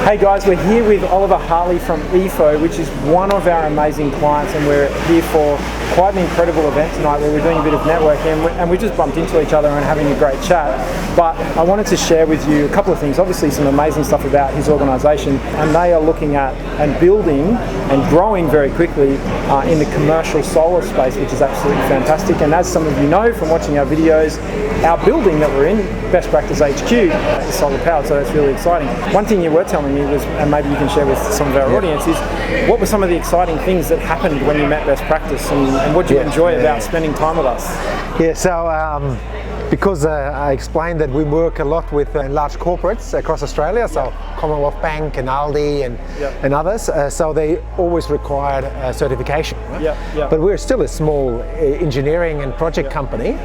Hey guys, we're here with Oliver Hartley from Epho, which is one of our amazing clients, and we're here for quite an incredible event tonight where we're doing a bit of networking, and we just bumped into each other and having a great chat. But I wanted to share with you a couple of things, obviously some amazing stuff about his organisation, and they are looking at and building and growing very quickly in the commercial solar space, which is absolutely fantastic. And as some of you know from watching our videos, our building that we're in, Best Practice HQ, is solar powered, so that's really exciting. One thing you were telling me was, and maybe you can share with some of our audience, is what were some of the exciting things that happened when you met Best Practice, and what do you enjoy about spending time with us? Yeah, so because I explained that we work a lot with large corporates across Australia, so Commonwealth Bank and Aldi and others, so they always required certification. Right? But we're still a small engineering and project company,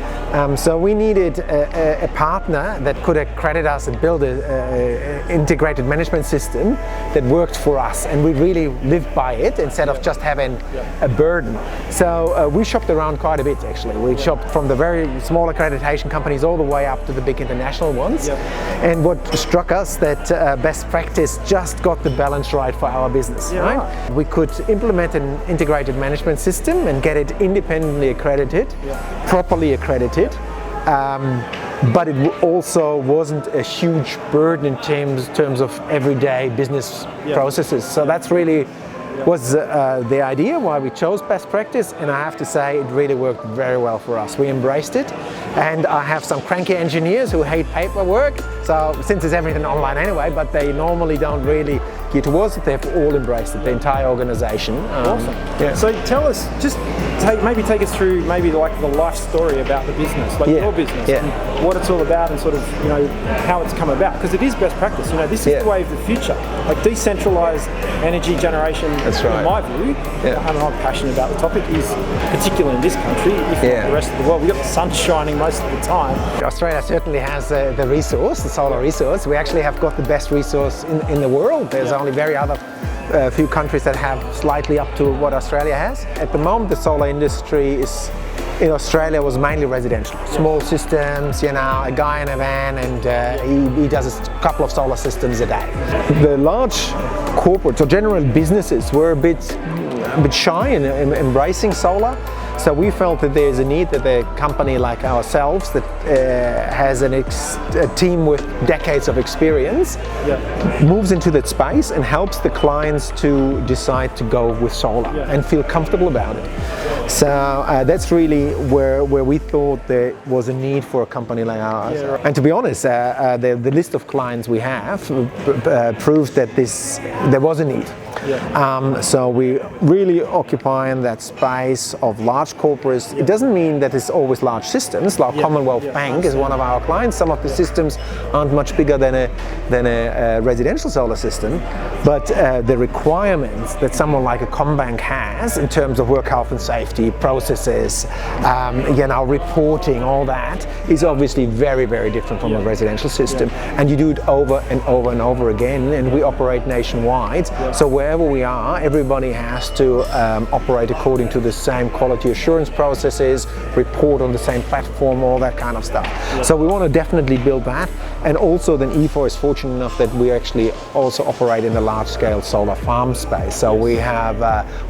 so we needed a partner that could accredit us and build an integrated management system that worked for us, and we really lived by it instead of just having a burden. So we shopped around quite a bit actually. We shopped from the very small accreditation companies all the way up to the big international ones. And what struck us that Best Practice just got the balance right for our business. Right? We could implement an integrated management system and get it independently accredited, properly accredited, but it also wasn't a huge burden in terms of everyday business processes. So that's really was the idea why we chose Best Practice, and I have to say it really worked very well for us. We embraced it, and I have some cranky engineers who hate paperwork, so since it's everything online anyway, but they normally don't really get towards it, they've all embraced it, the entire organisation. Awesome. So tell us, just maybe take us through maybe like the life story about the business, like your business, and what it's all about, and sort of, you know, how it's come about, because it is best practice. You know, this is the way of the future, like decentralised energy generation. That's right. In my view, and I'm passionate about the topic, is particularly in this country, if not the rest of the world. We've got the sun shining most of the time. Australia certainly has the resource, the solar resource. We actually have got the best resource in the world. There's only very few countries that have slightly up to what Australia has. At the moment, the solar industry in Australia was mainly residential. Small systems, you know, a guy in a van, and he does a couple of solar systems a day. The large corporates or general businesses were a bit shy in embracing solar. So we felt that there's a need that a company like ourselves that has a team with decades of experience moves into that space and helps the clients to decide to go with solar and feel comfortable about it. So that's really where we thought there was a need for a company like ours. And to be honest, the list of clients we have proves that there was a need. So we really occupy in that space of large corporates. It doesn't mean that it's always large systems. Like Commonwealth Bank is one of our clients. Some of the systems aren't much bigger than a residential solar system, but the requirements that someone like a Combank has in terms of work health and safety processes, you know, reporting, all that is obviously very, very different from a residential system. And you do it over and over and over again, and we operate nationwide. So wherever we are, everybody has to operate according to the same quality assurance processes, report on the same platform, all that kind of stuff. So we want to definitely build that. And also then Epho is fortunate enough that we actually also operate in the large-scale solar farm space. So we have,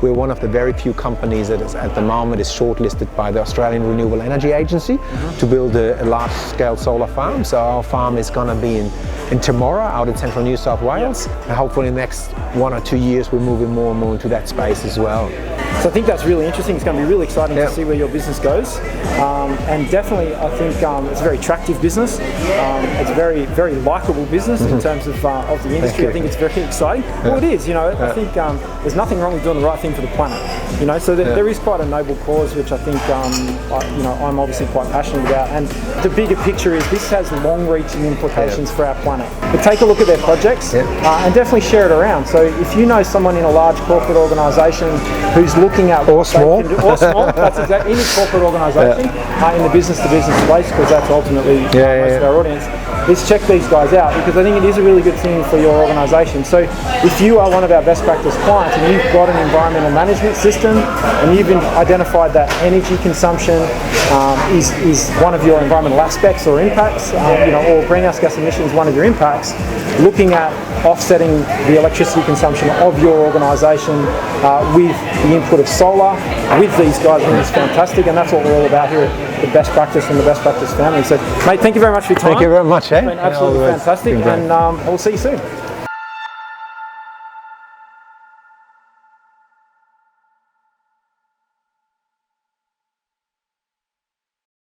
we're one of the very few companies that is, at the moment is shortlisted by the Australian Renewable Energy Agency to build a large-scale solar farm. So our farm is going to be in Temora, out in central New South Wales, and hopefully in the next 1 or 2 years we're moving more and more into that space as well. So I think that's really interesting. It's going to be really exciting to see where your business goes, and definitely I think it's a very attractive business. It's a very, very likeable business in terms of the industry. I think it's very exciting. Well, it is. You know, I think there's nothing wrong with doing the right thing for the planet. You know, so there is quite a noble cause, which I think you know, I'm obviously quite passionate about. And the bigger picture is this has long-reaching implications for our planet. But take a look at their projects and definitely share it around. So if you know someone in a large corporate organisation who's looking at or small. or small. That's exactly any corporate organisation in the business-to-business space, because that's ultimately most of our audience. Is check these guys out, because I think it is a really good thing for your organisation. So if you are one of our best practice clients and you've got an environmental management system and you've identified that energy consumption is one of your environmental aspects or impacts, or greenhouse gas emissions one of your impacts, looking at offsetting the electricity consumption of your organisation with the input of solar with these guys, I think is fantastic, and that's what we're all about here at the Best Practice and the Best Practice family. So, mate, thank you very much for your time. Thank you very much. It's been absolutely fantastic, and we'll see you soon.